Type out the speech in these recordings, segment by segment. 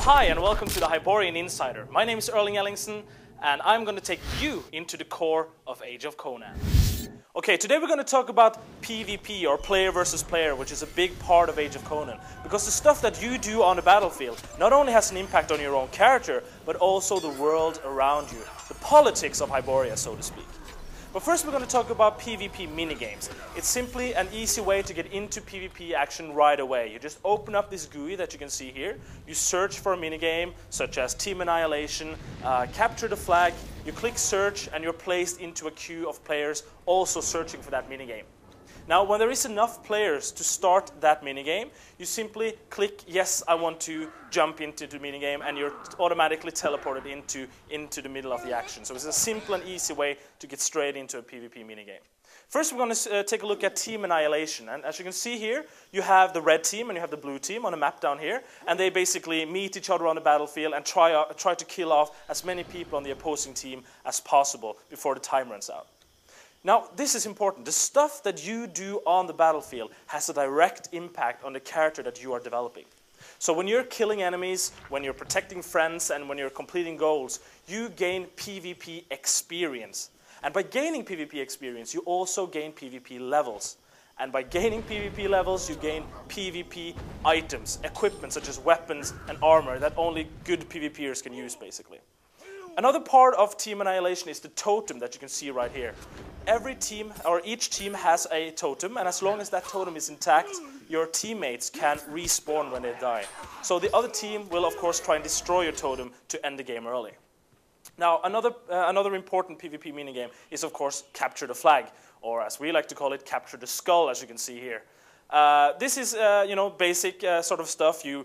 Hi and welcome to the Hyborian Insider. My name is Erling Ellingson and I'm going to take you into the core of Age of Conan. Okay, today we're going to talk about PvP, or player versus player, which is a big part of Age of Conan. Because the stuff that you do on the battlefield not only has an impact on your own character, but also the world around you. The politics of Hyboria, so to speak. But first we're going to talk about PvP minigames. It's simply an easy way to get into PvP action right away. You just open up this GUI that you can see here. You search for a minigame, such as Team Annihilation, Capture the Flag. You click search and you're placed into a queue of players also searching for that minigame. Now, when there is enough players to start that minigame, you simply click, yes, I want to jump into the minigame, and you're automatically teleported into the middle of the action. So it's a simple and easy way to get straight into a PvP minigame. First, we're going to take a look at Team Annihilation. And as you can see here, you have the red team and you have the blue team on a map down here. And they basically meet each other on the battlefield and try to kill off as many people on the opposing team as possible before the time runs out. Now, this is important. The stuff that you do on the battlefield has a direct impact on the character that you are developing. So when you're killing enemies, when you're protecting friends, and when you're completing goals, you gain PvP experience. And by gaining PvP experience, you also gain PvP levels. And by gaining PvP levels, you gain PvP items, equipment such as weapons and armor that only good PvPers can use, basically. Another part of Team Annihilation is the totem that you can see right here. Every team, or each team, has a totem, and as long as that totem is intact, your teammates can respawn when they die. So the other team will, of course, try and destroy your totem to end the game early. Now, another important PvP minigame is, of course, Capture the Flag, or as we like to call it, Capture the Skull, as you can see here. This is, basic sort of stuff. You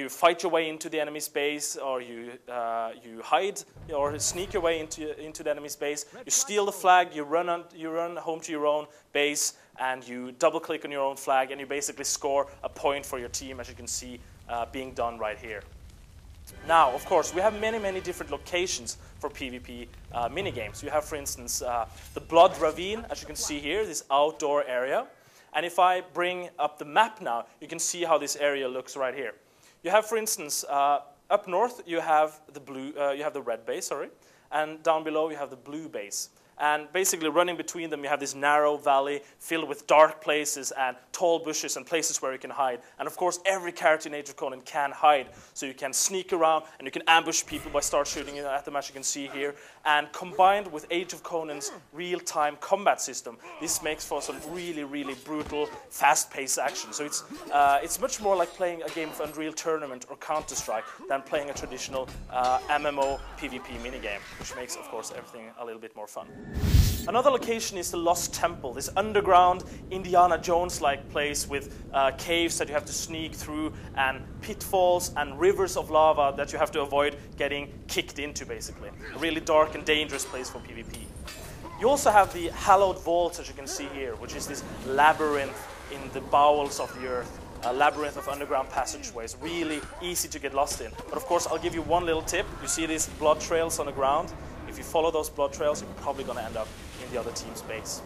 fight your way into the enemy's base, or you hide or sneak your way into the enemy's base. You steal the flag. You run home to your own base, and you double-click on your own flag, and you basically score a point for your team, as you can see being done right here. Now, of course, we have many different locations for PvP minigames. You have, for instance, the Blood Ravine, as you can see here, this outdoor area. And if I bring up the map now, you can see how this area looks right here. You have, for instance, up north you have the red base, and down below you have the blue base. And basically running between them, you have this narrow valley filled with dark places and tall bushes and places where you can hide. And of course, every character in Age of Conan can hide. So you can sneak around and you can ambush people by start shooting at them, as you can see here. And combined with Age of Conan's real-time combat system, this makes for some really brutal, fast-paced action. So it's much more like playing a game of Unreal Tournament or Counter-Strike than playing a traditional MMO PvP minigame, which makes, of course, everything a little bit more fun. Another location is the Lost Temple, this underground Indiana Jones-like place with caves that you have to sneak through, and pitfalls and rivers of lava that you have to avoid getting kicked into, basically. A really dark and dangerous place for PvP. You also have the Hallowed Vaults, as you can see here, which is this labyrinth in the bowels of the earth. A labyrinth of underground passageways, really easy to get lost in. But of course, I'll give you one little tip. You see these blood trails on the ground? If you follow those blood trails, you're probably going to end up in the other team's base.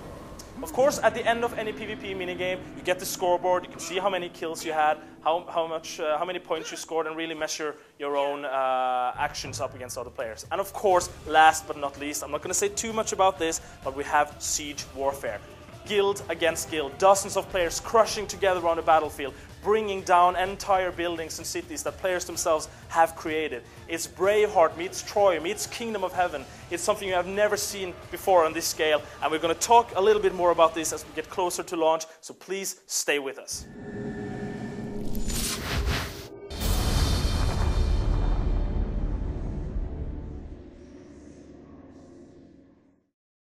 Of course, at the end of any PvP minigame, you get the scoreboard. You can see how many kills you had, how many points you scored, and really measure your own actions up against other players. And of course, last but not least, I'm not going to say too much about this, but we have Siege Warfare. Guild against guild, dozens of players crushing together on the battlefield, bringing down entire buildings and cities that players themselves have created. It's Braveheart meets Troy meets Kingdom of Heaven. It's something you have never seen before on this scale, and we're going to talk a little bit more about this as we get closer to launch, so please stay with us.